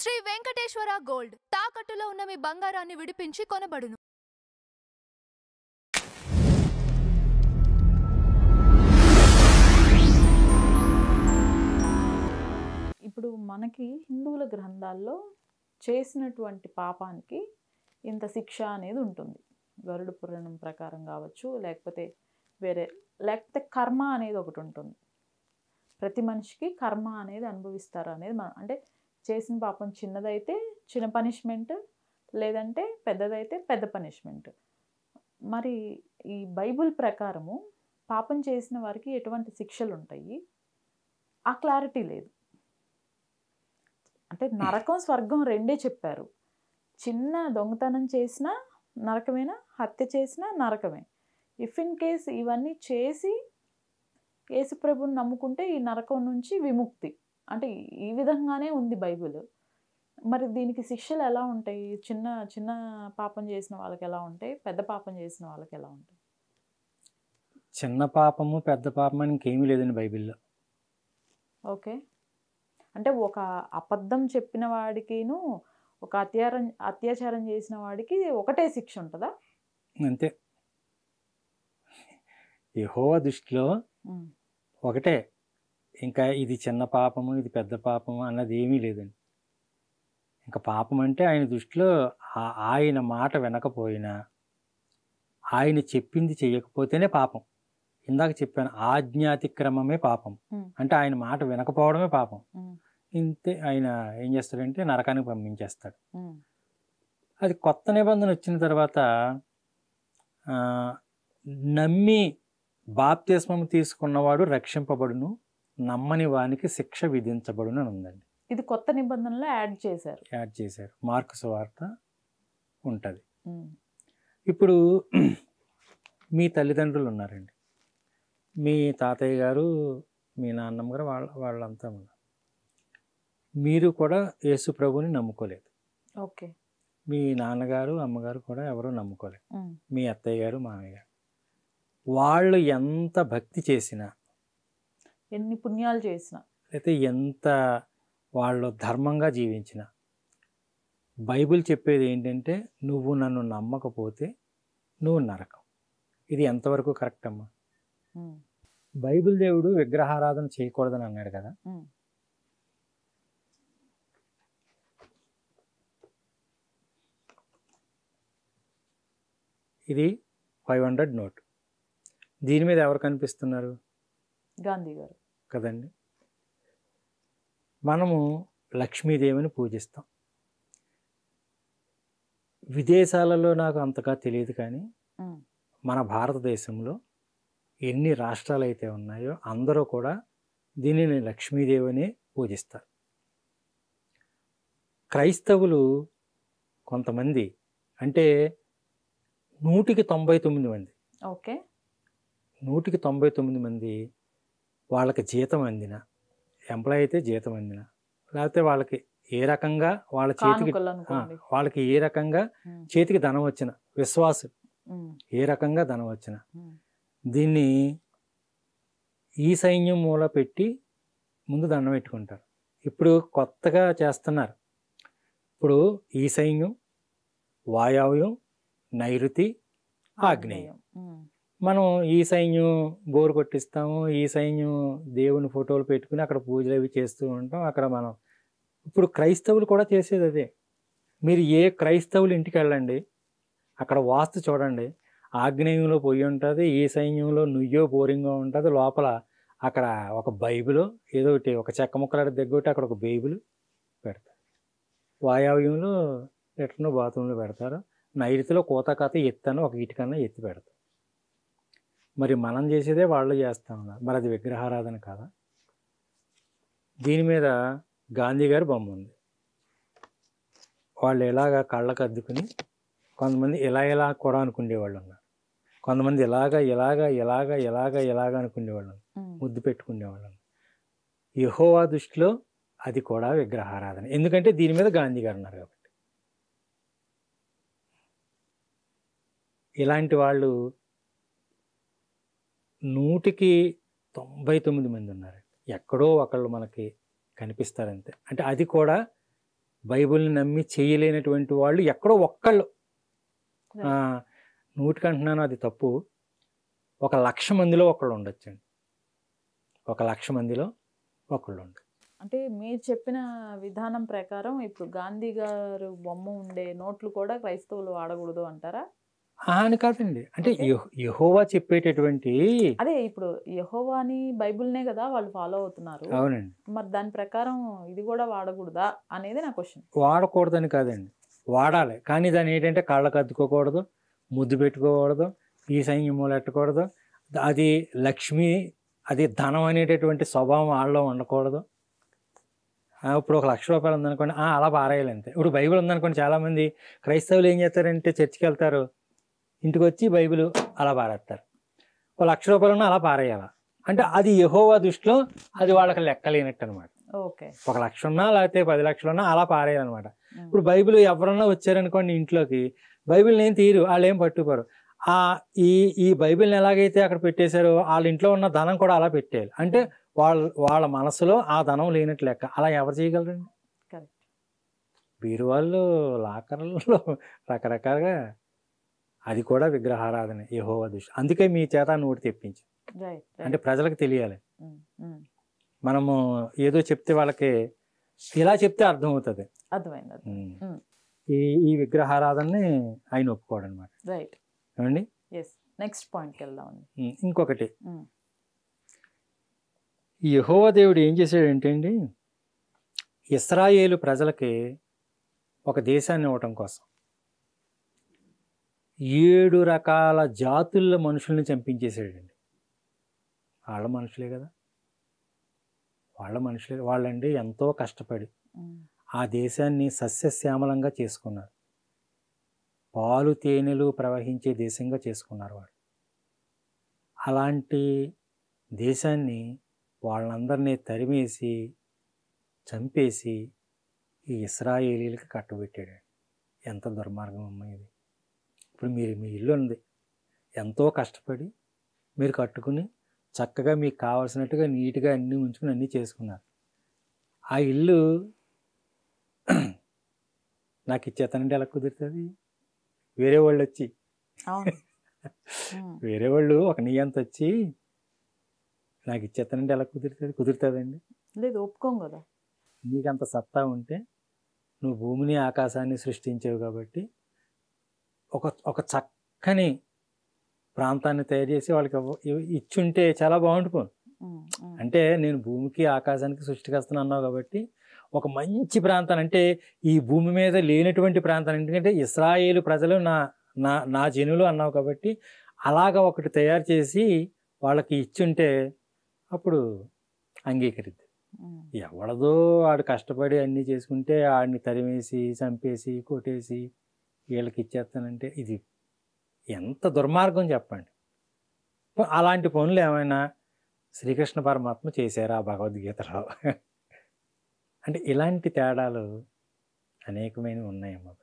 Shri Venkateswara gold తాకట్టులో ఉన్న మీ బంగారాన్ని విడిపించి కొనబడును. ఇప్పుడు మనకి హిందువుల గ్రంథాల్లో చేసినటువంటి పాపానికి ఇంత శిక్ష అనేది ఉంటుంది. గరుడ పురాణం ప్రకారం కావచ్చు, లేకపోతే కర్మ అనేది ఒకటి ఉంటుంది. ప్రతి మనిషికి కర్మ అనేది అనుభవిస్తారు అనేది అంటే చేసిన పాపం చిన్నదైతే చిన్న పనిష్మెంట్, లేదంటే పెద్దదైతే పెద్ద పనిష్మెంట్. మరి ఈ బైబిల్ ప్రకారము పాపం చేసిన వారికి ఎటువంటి శిక్షలు ఉంటాయి, ఆ క్లారిటీ లేదు. అంటే నరకం స్వర్గం రెండే చెప్పారు. చిన్న దొంగతనం చేసినా నరకమేనా, హత్య చేసినా నరకమే. ఇఫ్ ఇన్ కేస్ ఇవన్నీ చేసి యేసుప్రభుని నమ్ముకుంటే ఈ నరకం నుంచి విముక్తి. అంటే ఈ విధంగానే ఉంది బైబిల్. మరి దీనికి శిక్షలు ఎలా ఉంటాయి? చిన్న చిన్న పాపం చేసిన వాళ్ళకి ఎలా ఉంటాయి, పెద్ద పాపం చేసిన వాళ్ళకి ఎలా ఉంటాయి? చిన్న పాపము పెద్ద పాపం అని ఇంకేమీ లేదండి బైబిల్లో. ఓకే, అంటే ఒక అబద్ధం చెప్పిన వాడికిను ఒక అత్యాచారం చేసిన వాడికి ఒకటే శిక్ష ఉంటుందా? అంతే. యెహోవా దృష్టిలో ఒకటే. ఇంకా ఇది చిన్న పాపము ఇది పెద్ద పాపము అన్నది ఏమీ లేదండి. ఇంకా పాపం అంటే ఆయన దృష్టిలో ఆయన మాట వినకపోయినా, ఆయన చెప్పింది చెయ్యకపోతేనే పాపం. ఇందాక చెప్పాను, ఆజ్ఞాతిక్రమమే పాపం. అంటే ఆయన మాట వినకపోవడమే పాపం. ఇంతే. ఆయన ఏం చేస్తాడంటే నరకానికి పంపించేస్తాడు. అది కొత్త నిబంధన వచ్చిన తర్వాత నమ్మి బాప్తిస్మం తీసుకున్నవాడు రక్షింపబడును, నమ్మని వానికి శిక్ష విధించబడును అని ఉందండి. ఇది కొత్త నిబంధనలో యాడ్ చేశారు. మార్కు సువార్త ఉంటుంది. ఇప్పుడు మీ తల్లిదండ్రులు ఉన్నారండి, మీ తాతయ్య గారు, మీ నాన్నమ్మ గారు, వాళ్ళంతా ఉన్నారు. మీరు కూడా యేసు ప్రభుని నమ్ముకోలేదు. ఓకే. మీ నాన్నగారు అమ్మగారు కూడా ఎవరూ నమ్ముకోలేదు. మీ అత్తయ్య గారు మామయ్య గారు వాళ్ళు ఎంత భక్తి చేసినా, ఎన్ని పుణ్యాలు చేసినా, అయితే ఎంత వాళ్ళు ధర్మంగా జీవించిన, బైబిల్ చెప్పేది ఏంటంటే నువ్వు నన్ను నమ్మకపోతే నువ్వు నరకం. ఇది ఎంతవరకు కరెక్ట్ అమ్మా? బైబిల్ దేవుడు విగ్రహారాధన చేయకూడదని అన్నాడు కదా. ఇది 500 నోట్. దీని మీద ఎవరు కనిపిస్తున్నారు? గాంధీ గారు కదండి. మనము లక్ష్మీదేవిని పూజిస్తాం. విదేశాలలో నాకు అంతగా తెలియదు, కానీ మన భారతదేశంలో ఎన్ని రాష్ట్రాలు అయితే ఉన్నాయో అందరూ కూడా దీనిని లక్ష్మీదేవిని పూజిస్తారు. క్రైస్తవులు కొంతమంది, అంటే 199 మంది, ఓకే, 199 మంది వాళ్ళకి జీతం అందిన, ఎంప్లాయ్ అయితే జీతం అందిన, లేకపోతే వాళ్ళకి ఏ రకంగా వాళ్ళకి ఏ రకంగా చేతికి ధనం వచ్చిన, విశ్వాసం ఏ రకంగా ధనం వచ్చిన, దీన్ని ఈ సైన్యం మూల పెట్టి ముందు దండం పెట్టుకుంటారు. ఇప్పుడు కొత్తగా చేస్తున్నారు. ఇప్పుడు ఈ సైన్యం, వాయవ్యం, నైరుతి, ఆగ్నేయం. మనం ఈ సైన్యం బోరు కొట్టిస్తాము, ఈ సైన్యం దేవుని ఫోటోలు పెట్టుకుని అక్కడ పూజలు అవి చేస్తూ ఉంటాం. అక్కడ మనం ఇప్పుడు క్రైస్తవులు కూడా చేసేది అదే. మీరు ఏ క్రైస్తవులు ఇంటికి వెళ్ళండి, అక్కడ వాస్తు చూడండి. ఆగ్నేయంలో పొయ్యి ఉంటుంది, ఈ సైన్యంలో నుయ్యో బోరింగో ఉంటుంది. లోపల అక్కడ ఒక బైబిల్ ఏదో ఒకటి, ఒక చెక్క ముక్కల దగ్గర అక్కడ ఒక బైబిల్ పెడతారు. వాయవ్యంలో లెటర్ను బాత్రూంలో పెడతారు. నైరుతిలో కోత ఎత్తను ఒక ఇటుకన్నా ఎత్తి పెడతారు. మరి మనం చేసేదే వాళ్ళు చేస్తా ఉన్నారు. మరి అది విగ్రహారాధన కాదా? దీని మీద గాంధీ గారి బొమ్మ ఉంది. వాళ్ళు ఎలాగా కళ్ళకు అద్దుకుని, కొంతమంది ఇలా కూడా అనుకునేవాళ్ళు ఉన్నారు, కొంతమంది ఎలాగా అనుకునేవాళ్ళు, ముద్దు పెట్టుకునేవాళ్ళు. యెహోవా దృష్టిలో అది కూడా విగ్రహారాధన. ఎందుకంటే దీని మీద గాంధీ గారు ఉన్నారు కాబట్టి. ఇలాంటి వాళ్ళు 199 మంది ఉన్నారు. ఎక్కడో ఒకళ్ళు మనకి కనిపిస్తారంతే. అంటే అది కూడా బైబిల్ని నమ్మి చేయలేనటువంటి వాళ్ళు ఎక్కడో ఒక్కళ్ళు, నూటికంటున్నాను అది తప్పు, 1,00,000 మందిలో ఒకళ్ళు ఉండొచ్చండి. 1,00,000 మందిలో ఒకళ్ళు ఉండొచ్చు. అంటే మీరు చెప్పిన విధానం ప్రకారం ఇప్పుడు గాంధీ గారు బొమ్మ ఉండే నోట్లు కూడా క్రైస్తవులు వాడకూడదు అంటారా? అని కాదండి, అంటే యెహోవా చెప్పేటటువంటి, అదే ఇప్పుడు యెహోవాని బైబిల్నే కదా వాళ్ళు ఫాలో అవుతున్నారు. అవునండి, మరి దాని ప్రకారం ఇది కూడా వాడకూడదా అనేది నా క్వశ్చన్. వాడకూడదని కాదండి, వాడాలి. కానీ దాన్ని ఏంటంటే కళ్ళకు అద్దుకోకూడదు, ముద్దు పెట్టుకోకూడదు, ఈ సైన్యములు ఎట్టకూడదు, అది లక్ష్మి, అది ధనం అనేటటువంటి స్వభావం వాళ్ళలో ఉండకూడదు. ఇప్పుడు 1,00,000 రూపాయలు ఉందనుకోండి, అలా పారేయాలి అంతే. ఇప్పుడు బైబిల్ ఉందనుకోండి, చాలామంది క్రైస్తవులు ఏం చేస్తారంటే చర్చికి వెళ్తారు, ఇంటికి వచ్చి బైబిల్ అలా పారేస్తారు. 1,00,000 రూపాయలు ఉన్నా అలా పారేయాల అంటే అది యెహోవా దృష్టిలో అది వాళ్ళకి లెక్కలేనట్టు అనమాట. ఓకే, 1,00,000 ఉన్నా లేకపోతే 10 లక్షలు ఉన్నా అలా పారేయాలన్నమాట. ఇప్పుడు బైబిల్ ఎవరన్నా వచ్చారనుకోండి ఇంట్లోకి, బైబిల్ని ఏం తీరు, వాళ్ళు ఏం పట్టుకోరు. ఈ బైబిల్ని ఎలాగైతే అక్కడ పెట్టేశారో వాళ్ళ ఇంట్లో ఉన్న ధనం కూడా అలా పెట్టేయాలి. అంటే వాళ్ళ మనసులో ఆ ధనం లేనట్టు లెక్క. అలా ఎవరు చేయగలరండి? బీరువాళ్ళు, లాకర్లలో రకరకాలుగా, అది కూడా విగ్రహారాధన యెహోవా దృష్టి. అందుకే మీ చేత నోటి తెప్పించి, అంటే ప్రజలకు తెలియాలి. మనము ఏదో చెప్తే వాళ్ళకి ఇలా చెప్తే అర్థమవుతుంది. ఈ విగ్రహారాధనని ఆయన ఒప్పుకోడు అనమాట. ఏమండి, నెక్స్ట్ పాయింట్కి వెళ్దాం. ఇంకొకటి, యెహోవా దేవుడు ఏం చేశాడంటే అండి, ఇశ్రాయేలు ప్రజలకి ఒక దేశాన్ని ఇవ్వటం కోసం 7 రకాల జాతుల మనుషుల్ని చంపించేసాడండి. వాళ్ళ మనుషులే కదా, వాళ్ళండి ఎంతో కష్టపడి ఆ దేశాన్ని సస్యశ్యామలంగా చేసుకున్నారు. పాలు తేనెలు ప్రవహించే దేశంగా చేసుకున్నారు వాళ్ళు. అలాంటి దేశాన్ని వాళ్ళందరినీ తరిమేసి చంపేసి ఈ ఇశ్రాయేలీలకి కట్టబెట్టాడు. ఎంత దుర్మార్గం అమ్మా ఇది. ఇప్పుడు మీ ఇల్లు ఉంది, ఎంతో కష్టపడి మీరు కట్టుకుని చక్కగా మీకు కావాల్సినట్టుగా నీట్గా అన్నీ ఉంచుకుని అన్నీ చేసుకున్నారు. ఆ ఇల్లు నాకు ఇచ్చేస్తానంటే ఎలా కుదురుతుంది? వేరే వాళ్ళు వచ్చి వేరే వాళ్ళు ఒక నియంత వచ్చి నాకు ఇచ్చేస్తానంటే ఎలా కుదురుతుందండి? లేదు, ఒప్పుకోం కదా. నీకంత సత్తా ఉంటే నువ్వు భూమిని ఆకాశాన్ని సృష్టించావు కాబట్టి ఒక చక్కని ప్రాంతాన్ని తయారు చేసి వాళ్ళకి ఇచ్చుంటే చాలా బాగుంటుంది. అంటే నేను భూమికి ఆకాశానికి సృష్టికర్తను అన్నావు కాబట్టి ఒక మంచి ప్రాంతాన్ని, అంటే ఈ భూమి మీద లేనటువంటి ప్రాంతాన్ని, ఎందుకంటే ఇశ్రాయేలు ప్రజలు నా జనులు అన్నావు కాబట్టి అలాగా ఒకటి తయారు చేసి వాళ్ళకి ఇచ్చుంటే అప్పుడు అంగీకరిద్ది. ఎవడదో వాడు కష్టపడి అన్నీ చేసుకుంటే ఆడిని తరిమేసి చంపేసి కొట్టేసి వీళ్ళకి ఇచ్చేస్తానంటే ఇది ఎంత దుర్మార్గం చెప్పండి. అలాంటి పనులు ఏమైనా శ్రీకృష్ణ పరమాత్మ చేశారా భగవద్గీతలో? అంటే ఇలాంటి తేడాలు అనేకమైనవి ఉన్నాయమ్మా.